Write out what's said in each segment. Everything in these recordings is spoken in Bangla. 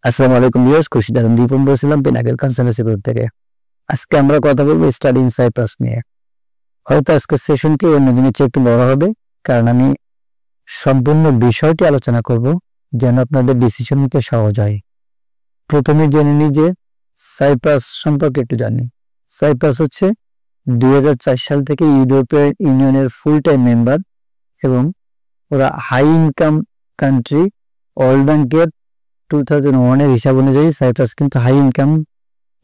আসসালামু আলাইকুম ভিউয়ার্স, খুশি দারুন রিপন বলছিলাম পিনাকেল কনসালটেন্সি গ্রুপ থেকে। আজকে আমরা কথা বলবো স্টাডি ইন সাইপ্রাস নিয়ে। হয়তো আজকের সেশনটি অন্য দিনের চেয়ে একটু বড় হবে, কারণ আমি সম্পূর্ণ বিষয়টি আলোচনা করব যেন আপনাদের ডিসিশন নিতে সহজ হয়। প্রথমে জেনে নিই যে সাইপ্রাস সম্পর্কে একটু জানি। সাইপ্রাস হচ্ছে 2004 সাল থেকে ইউরোপিয়ান ইউনিয়নের ফুল টাইম মেম্বার এবং ওরা হাই ইনকাম কান্ট্রি। ওয়ার্ল্ড ব্যাংকের 2001 এর হিসাব অনুযায়ী সাইপ্রাস কিন্তু হাই ইনকাম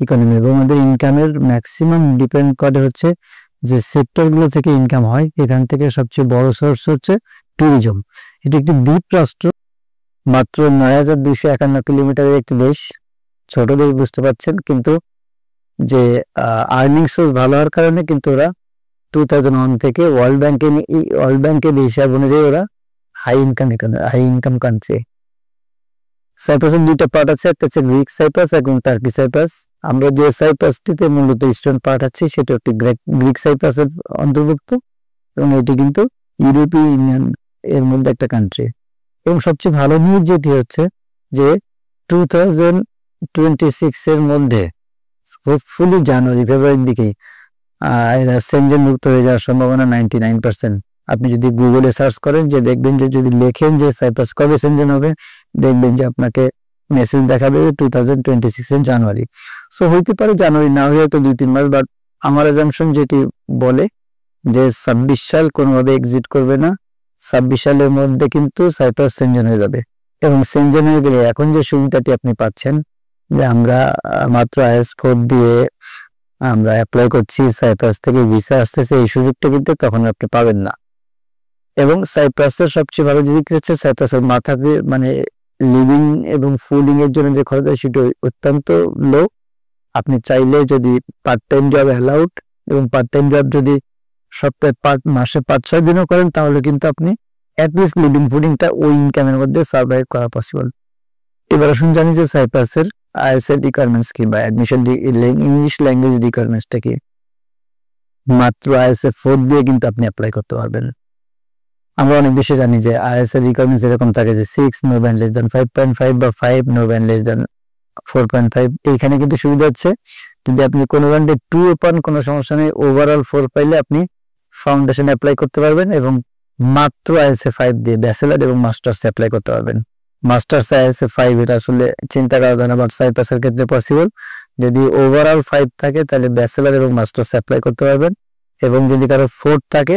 ইকোনমি এবং আমাদের ইনকামের ম্যাক্সিমাম ডিপেন্ড করে হচ্ছে যে সেক্টরগুলো থেকে ইনকাম হয়। এখান থেকে সবচেয়ে বড় সোর্স হচ্ছে ট্যুরিজম। এটি একটি দ্বীপ রাষ্ট্র, মাত্র 9251 কিলোমিটারের একটি দেশ, ছোট দেশ বুঝতে পারছেন, কিন্তু যে আর্নিং সোর্স ভালো হওয়ার কারণে কিন্তু ওরা 2001 থেকে ওয়ার্ল্ড ব্যাংকের হিসাব অনুযায়ী ওরা হাই ইনকাম কান্ট্রি। সাইপ্রাসের দুইটা পার্ট আছে, একটা হচ্ছে গ্রিক সাইপ্রাস এবং টার্কি সাইপ্রাস। আমরা যে সাইপ্রাসটিতে মূলত ইস্টার্ন পার্ট আছে সেটা একটি গ্রিক সাইপ্রাসের অন্তর্ভুক্ত এবং এটি কিন্তু ইউরোপীয় ইউনিয়ন এর মধ্যে একটা কান্ট্রি। এবং সবচেয়ে ভালো নিউজ যেটি হচ্ছে যে 2026 এর মধ্যে হোপফুলি জানুয়ারি ফেব্রুয়ারির দিকে এরা সেনজেন মুক্ত হয়ে যাওয়ার সম্ভাবনা 99%। আপনি যদি গুগলে সার্চ করেন যে দেখবেন যে যদি লেখেন যে সাইপ্রাস কবে সেনজেন হবে, দেখবেন যে আপনাকে মেসেজ দেখাবে 2026 এর জানুয়ারি। সো হইতে পারে জানুয়ারি, না হয়ে হয়তো 2-3 মাস, বাট আমার অ্যাজাম্পশন যেটি বলে যে 26 সাল কোনোভাবে এক্সিট করবে না। 26 সালের মধ্যে কিন্তু সাইপ্রাস সেনজেন হয়ে যাবে এবং সেনজেন হয়ে গেলে এখন যে সুবিধাটি আপনি পাচ্ছেন যে আমরা মাত্র IS4 দিয়ে আমরা অ্যাপ্লাই করছি, সাইপ্রাস থেকে ভিসা আসতেছে, এই সুযোগটা কিন্তু তখন আপনি পাবেন না। এবং সাইপ্রাসের সবচেয়ে ভালো দিক হচ্ছে সাইপ্রাসের মানে লিভিং এবং ফুডিং এর জন্য যে খরচ হয় সেটা অত্যন্ত লো। আপনি চাইলে যদি পার্ট টাইম জব অ্যালাউড এবং পার্ট টাইম জব যদি সপ্তাহে মাসে 5-6 দিনও করেন তাহলে কিন্তু আপনি অ্যাটলিস্ট লিভিং ফুডিংটা ওই ইনকামের মধ্যে সার্ভাইভ করা পসিবল। এবার আসুন জানি যে সাইপ্রাসের IELTS রিকোয়ারমেন্টস কি বা অ্যাডমিশন ইংলিশ ল্যাঙ্গুয়েজ রিকোয়ারমেন্টসটা কি। মাত্র IELTS দিয়ে কিন্তু আপনি অ্যাপ্লাই করতে পারবেন। আমরা অনেক বেশি জানি যে IELTS রিকোয়ারমেন্টস এরকম থাকে যে 6 no band less than 5.5 বা 5 no band less than 4.5। এইখানে কিন্তু সুবিধা হচ্ছে যদি আপনি কোনো ব্যান্ডে 2 পান কোনো সমস্যা নেই, ওভারঅল 4 পাইলে আপনি ফাউন্ডেশন অ্যাপ্লাই করতে পারবেন এবং মাত্র IELTS 5 দিয়ে ব্যাচেলর এবং মাস্টার্স অ্যাপ্লাই করতে পারবেন। মাস্টার্স IELTS 5 এটা আসলে চিন্তা করা যায় না, বাট সাইপ্রাসের ক্ষেত্রে পসিবল। যদি ওভারঅল 5 থাকে তাহলে ব্যাচেলর এবং মাস্টার্স অ্যাপ্লাই করতে পারবেন এবং যদি কারো 4 থাকে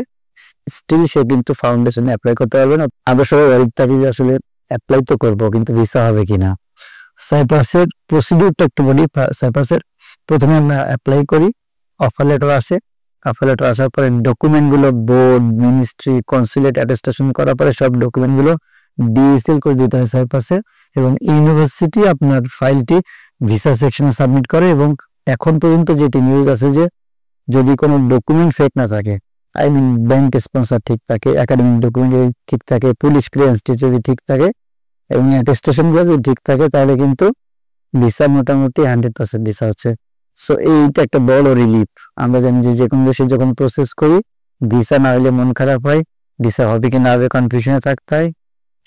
স্টিল সে কিন্তু ফাউন্ডেশনে অ্যাপ্লাই করতে পারবেন। আমরা সবাই ওয়ারিড থাকি যে আসলে অ্যাপ্লাই তো করবো কিন্তু ভিসা হবে কিনা। সাইপ্রাসের প্রসিডিউরটা একটু বলি। সাইপ্রাসের প্রথমে আমরা অ্যাপ্লাই করি, অফার লেটার আসে, অফার লেটার আসার পরে ডকুমেন্টগুলো বোর্ড, মিনিস্ট্রি, কনসুলেট অ্যাটেস্টেশন করার পরে সব ডকুমেন্টগুলো DSL করে দিতে হয় সাইপ্রাসে এবং ইউনিভার্সিটি আপনার ফাইলটি ভিসা সেকশনে সাবমিট করে। এবং এখন পর্যন্ত যেটি নিউজ আছে যে যদি কোনো ডকুমেন্ট ফেক না থাকে, আই মিন ব্যাংক স্পন্সর ঠিক থাকে, একাডেমিক ডকুমেন্ট ঠিক থাকে, পুলিশ ক্লিয়ারেন্সটি যদি ঠিক থাকে এবং অ্যাটেস্টেশনগুলো যদি ঠিক থাকে তাহলে কিন্তু ভিসা মোটামুটি 100% ভিসা হচ্ছে। সো এইটা একটা বড় রিলিফ। আমরা জানি যে কোনো দেশে যখন প্রসেস করি ভিসা না হলে মন খারাপ হয়, ভিসা হবে কি না হবে কনফিউশনে থাকতে হয়।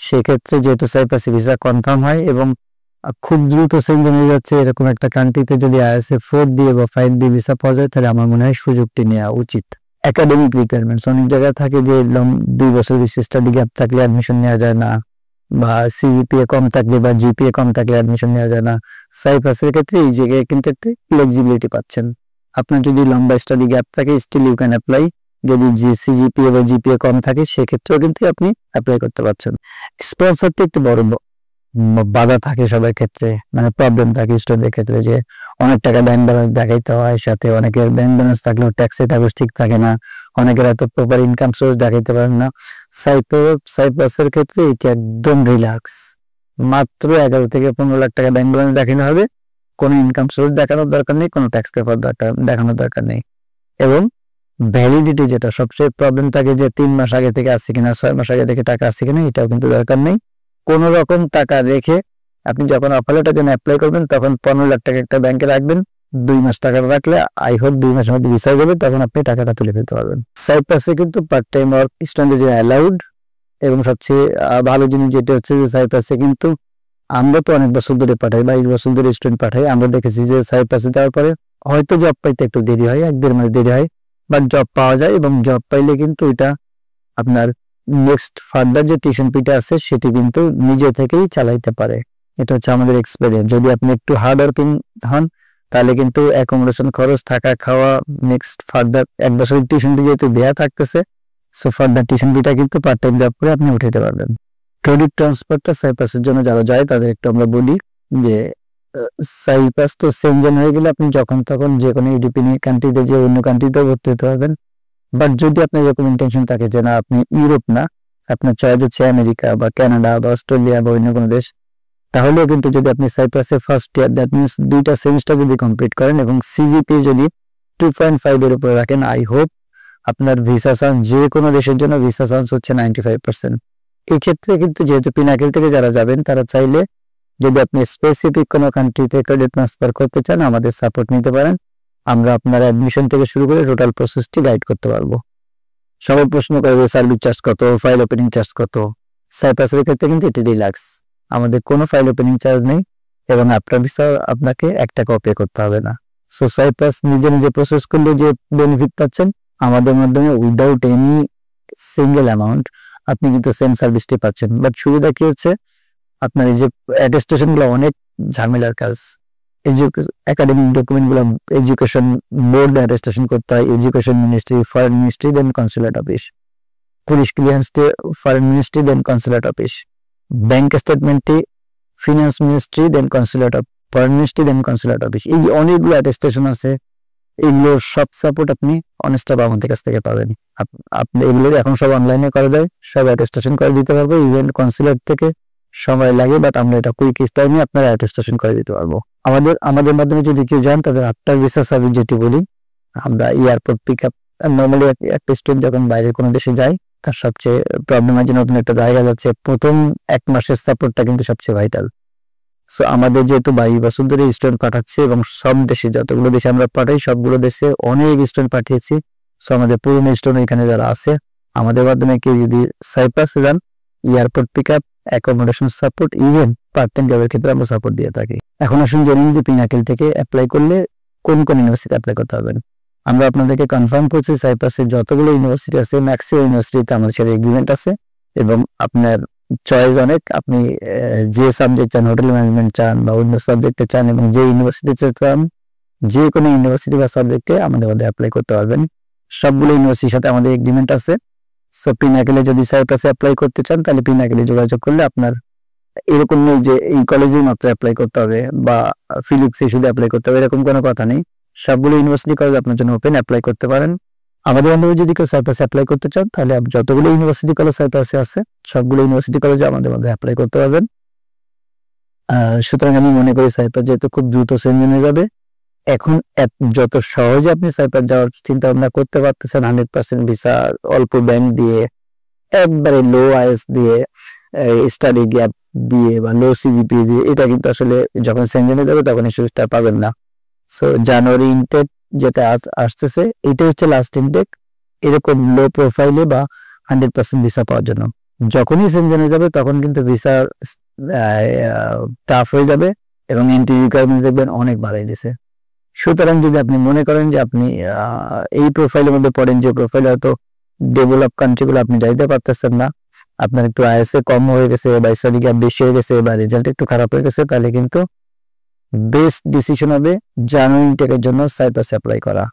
সেক্ষেত্রে যেহেতু সাইপ্রাসে ভিসা কনফার্ম হয় এবং খুব দ্রুত সেনজেন হয়ে যাচ্ছে এরকম একটা কান্ট্রিতে যদি IELTS 4 দিয়ে বা 5 দিয়ে ভিসা পাওয়া যায় তাহলে আমার মনে হয় সুযোগটি নেওয়া উচিত। একাডেমিক রিকোয়ারমেন্টস অনেক জায়গায় থাকে যে 2 বছর বেশি স্টাডি গ্যাপ থাকলে অ্যাডমিশন নেওয়া যায় না, বা CGPA কম থাকলে বা GPA কম থাকলে অ্যাডমিশন নেওয়া যায় না। সাইপ্রাসের ক্ষেত্রে এই জায়গায় কিন্তু একটা ফ্লেক্সিবিলিটি পাচ্ছেন। আপনার যদি লম্বা স্টাডি গ্যাপ থাকে স্টিল ইউ ক্যান অ্যাপ্লাই। যদি CGPA বা GPA কম থাকে সেক্ষেত্রেও কিন্তু আপনি অ্যাপ্লাই করতে পারছেন। স্পন্সরটা একটু বড় বাধা থাকে সবার ক্ষেত্রে, মানে প্রবলেম থাকে স্টুডেন্টদের ক্ষেত্রে যে অনেক টাকা ব্যাংক ব্যালেন্স দেখাইতে হয়, সাথে অনেকের ব্যাংক ব্যালেন্স থাকলেও ট্যাক্সের কাগজ ঠিক থাকে না, অনেকের এত প্রপার ইনকাম সোর্স দেখাইতে পারেন না। সাইপ্রাসের ক্ষেত্রে এটা একদম রিল্যাক্স। মাত্র 11 থেকে 15 লাখ টাকা ব্যাংক ব্যালেন্স দেখানো হবে, কোনো ইনকাম সোর্স দেখানোর দরকার নেই, কোনো ট্যাক্স পেপার দেখানোর দরকার নেই। এবং ভ্যালিডিটি যেটা সবচেয়ে প্রবলেম থাকে যে 3 মাস আগে থেকে আসছে কিনা, 6 মাস আগে থেকে টাকা আসছে কিনা, এটাও কিন্তু দরকার নেই। কোনো রকম টাকা রেখে আপনি যখন অফার লেটার জন্য অ্যাপ্লাই করবেন তখন 15 লাখ টাকা একটা ব্যাংকে রাখবেন, 2 মাস টাকা রাখলে আই হোপ 2 মাসের মধ্যে ভিসা যাবে, তখন আপনি টাকাটা তুলে ফেলতে পারবেন। সাইপ্রাসে কিন্তু পার্ট টাইম ওয়ার্ক স্টুডেন্টদের জন্য অ্যালাউড এবং সবচেয়ে ভালো জিনিস যেটা হচ্ছে যে সাইপ্রাসে কিন্তু আমরা তো অনেক বছর ধরে পাঠাই, 22 বছর ধরে স্টুডেন্ট পাঠাই। আমরা দেখেছি যে সাইপ্রাসে যাওয়ার পরে হয়তো জব পাইতে একটু দেরি হয়, 1-1.5 মাস দেরি হয়, বাট জব পাওয়া যায় এবং জব পাইলে কিন্তু এটা আপনার নেক্সট ফার্দার যে টিউশন ফিটা আছে সেটি কিন্তু নিজে থেকেই চালাইতে পারে। এটা হচ্ছে আমাদের এক্সপেরিয়েন্স। যদি আপনি একটু হার্ড ওয়ার্কিং হন তাহলে কিন্তু অ্যাকোমোডেশন খরচ, থাকা খাওয়া, নেক্সট ফার্দার 1 বছরের টিউশন ফি যেহেতু দেয়া থাকতেছে, সো ফার্দার টিউশন ফিটা কিন্তু পার্ট টাইম জব করে আপনি উঠাতে পারবেন। ক্রেডিট ট্রান্সফারটা সাইপ্রাসের জন্য যারা যায় তাদের একটু আমরা বলি যে সাইপ্রাস তো সেনজেন হয়ে গেলে আপনি যখন তখন যে কোনো ইউরোপিয়ান কান্ট্রিতে যে অন্য কান্ট্রিতেও ভর্তি হতে পারবেন। বাট যদি আপনার এরকম ইন্টেনশন থাকে যে না আপনি ইউরোপ না, আপনার চয়েস হচ্ছে আমেরিকা বা কানাডা বা অস্ট্রেলিয়া বা অন্য কোনো দেশ, তাহলেও কিন্তু যদি আপনি সাইপ্রাসে ফার্স্ট ইয়ার, দ্যাট মিনস 2টা সেমিস্টার যদি কমপ্লিট করেন এবং সিজিপি যদি 2.5 এর উপরে রাখেন, আই হোপ আপনার ভিসা চান্স, যে কোনো দেশের জন্য ভিসা চান্স হচ্ছে 95%। এই ক্ষেত্রে কিন্তু যেহেতু পিনাকেল থেকে যারা যাবেন তারা চাইলে যদি আপনি স্পেসিফিক কোনো কান্ট্রিতে ক্রেডিট ট্রান্সফার করতে চান আমাদের সাপোর্ট নিতে পারেন। আমরা আপনার অ্যাডমিশন থেকে শুরু করে টোটাল প্রসেসটি গাইড করতে পারবো। সবাই প্রশ্ন করে যে সার্ভিস চার্জ কত, ফাইল ওপেনিং চার্জ কত। সাইপ্রাসের ক্ষেত্রে কিন্তু এটি রিল্যাক্স, আমাদের কোনো ফাইল ওপেনিং চার্জ নেই এবং আপনার ভিসা আপনাকে 1 টাকাও পে করতে হবে না। সো সাইপ্রাস নিজে নিজে প্রসেস করলে যে বেনিফিট পাচ্ছেন আমাদের মাধ্যমে উইদাউট এনি সিঙ্গেল অ্যামাউন্ট আপনি কিন্তু সেম সার্ভিসটি পাচ্ছেন। বাট সুবিধা কি হচ্ছে, আপনার এই যে অ্যাটেস্টেশনগুলো অনেক ঝামেলার কাজ। একাডেমিক ডকুমেন্টগুলো এডুকেশন বোর্ড অ্যাটেস্টেশন করতে হয়, education ministry, foreign ministry, then consulate office, police clearance foreign ministry, then consulate office, bank স্টেটমেন্টটি finance ministry, then consulate of foreign ministry, then consulate office. এই যে অনেকগুলো অ্যাটেস্টেশন আছে, এগুলোর সব সাপোর্ট আপনি অনেস্টাফ আমাদের কাছ থেকে পাবেন। আপনি এগুলোর এখন সব অনলাইনে করা যায়, সব অ্যাটেস্টেশন করে দিতে পারবো। ইভেন কনসুলেট থেকে সময় লাগে, বাট আমরা এটা কুইক টাইমে আপনারা অ্যাটেস্টেশন করে দিতে পারবো। আমাদের মাধ্যমে যদি কেউ যান তাদের আফটার ভিসা সার্ভিস যেটি বলি, আমরা এয়ারপোর্ট পিক আপ, নর্মালি একটা স্টুডেন্ট যখন বাইরে কোনো দেশে যায় তার সবচেয়ে প্রবলেম হয় যে নতুন একটা জায়গা যাচ্ছে, প্রথম 1 মাসের সাপোর্টটা কিন্তু সবচেয়ে ভাইটাল। সো আমাদের যেহেতু 22 বছর ধরে স্টুডেন্ট পাঠাচ্ছে এবং সব দেশে যতগুলো দেশে আমরা পাঠাই সবগুলো দেশে অনেক স্টুডেন্ট পাঠিয়েছি। সো আমাদের পুরনো স্টুডেন্ট এখানে যারা আছে আমাদের মাধ্যমে কেউ যদি সাইপ্রাসে যান, airport pick up, accommodation support, even part time জবের ক্ষেত্রে আমরা সাপোর্ট দিয়ে থাকি। এখন আসুন জেনে নিন যে পিনাকেল থেকে অ্যাপ্লাই করলে কোন কোন ইউনিভার্সিটি অ্যাপ্লাই করতে হবেন। আমরা আপনাদেরকে কনফার্ম করছি সাইপ্রাসের যতগুলো ইউনিভার্সিটি আছে ম্যাক্সিমাম ইউনিভার্সিটিতে আমাদের সাথে এগ্রিমেন্ট আছে এবং আপনার চয়েস অনেক। আপনি যে সাবজেক্ট চান, হোটেল ম্যানেজমেন্ট চান বা অন্য সাবজেক্টে চান এবং যে ইউনিভার্সিটিতে চান, যে কোনো ইউনিভার্সিটি বা সাবজেক্টে আমাদের মধ্যে অ্যাপ্লাই করতে পারবেন। সবগুলো ইউনিভার্সিটির সাথে আমাদের এগ্রিমেন্ট আছে। সো পিনাকেলে যদি সাইপ্রাসে অ্যাপ্লাই করতে চান তাহলে পিনাকেলে যোগাযোগ করলে আপনার এরকম নেই যে এই কলেজেই মাত্র অ্যাপ্লাই করতে হবে বা ফিলিক্সে শুধু অ্যাপ্লাই করতে হবে, এরকম কোনো কথা নেই। সবগুলো ইউনিভার্সিটি কলেজ আপনার জন্য ওপেন, অ্যাপ্লাই করতে পারেন। আমাদের মাধ্যমে যদি কেউ সাইপ্রাসে অ্যাপ্লাই করতে চান তাহলে যতগুলো ইউনিভার্সিটি কলেজ সাইপ্রাসে আছে সবগুলো ইউনিভার্সিটি কলেজে আমাদের মধ্যে অ্যাপ্লাই করতে পারবেন। সুতরাং আমি মনে করি সাইপ্রাস যেহেতু খুব দ্রুত সেনজেন হয়ে যাবে, এখন যত সহজে আপনি সাইপ্রাস যাওয়ার চিন্তা ভাবনা করতে পারতেছেন 100% ভিসা, অল্প ব্যাংক দিয়ে, একবারে লো আইএস দিয়ে, স্টাডি গ্যাপ দিয়ে বা লো সিজিপি দিয়ে, এটা কিন্তু আসলে যখন সেনজেনে যাবে তখন এই সুযোগটা পাবেন না। সো জানুয়ারি ইনটেক যেটা আসতেছে এটাই হচ্ছে লাস্ট ইনটেক এরকম লো প্রোফাইলে বা 100% ভিসা পাওয়ার জন্য। যখনই সেনজেনে যাবে তখন কিন্তু ভিসা টাফ হয়ে যাবে এবং এন্ট্রি রিকোয়ারমেন্ট দেখবেন অনেক বাড়াই দিছে। সুতরাং যদি আপনি মনে করেন যে আপনি এই প্রোফাইলের মধ্যে পড়েন, যে প্রোফাইলে হয়তো ডেভেলপ কান্ট্রিগুলো আপনি যাইতে পারতেছেন না, আপনার একটু আইএসএ কম হয়ে গেছে বা স্টাডি গ্যাপ বেশি হয়ে গেছে বা রেজাল্ট একটু খারাপ হয়ে গেছে, তাহলে কিন্তু বেস্ট ডিসিশন হবে জানুয়ারি ইনটেকের জন্য সাইপ্রাসে অ্যাপ্লাই করা।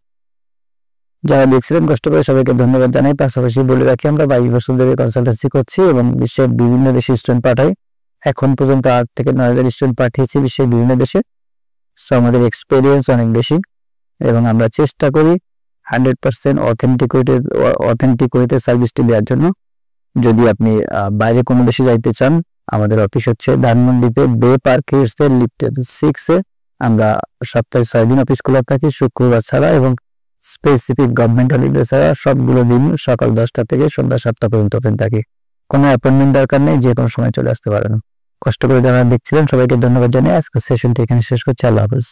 যারা দেখছিলেন কষ্ট করে সবাইকে ধন্যবাদ জানাই। পাশাপাশি বলে রাখি আমরা 22 বছর ধরে কনসালটেন্সি করছি এবং বিশ্বের বিভিন্ন দেশে স্টুডেন্ট পাঠাই। এখন পর্যন্ত 8 থেকে 9,000 স্টুডেন্ট পাঠিয়েছি বিশ্বের বিভিন্ন দেশে। সো আমাদের এক্সপিরিয়েন্স অনেক বেশি এবং আমরা চেষ্টা করি 100% অথেন্টিক ওয়েতে সার্ভিসটি দেওয়ার জন্য। যদি আপনি বাইরে কোনো দেশে যাইতে চান, আমাদের অফিস হচ্ছে ধানমন্ডিতে বে পার্ক হিলসের লিফটের 6-এ। আমরা সপ্তাহে 6 দিন অফিস খোলা থাকি, শুক্রবার ছাড়া, এবং স্পেসিফিক গভর্নমেন্ট হলিডে ছাড়া সবগুলো দিন সকাল 10টা থেকে সন্ধ্যা 7টা পর্যন্ত ওপেন থাকি। কোনো অ্যাপয়েন্টমেন্ট দরকার নেই, যে কোনো সময় চলে আসতে পারেন। কষ্ট করে যারা দেখছিলেন সবাইকে ধন্যবাদ জানিয়ে আজকের সেশনটি এখানে শেষ করছি। আল্লাহ হাফেজ।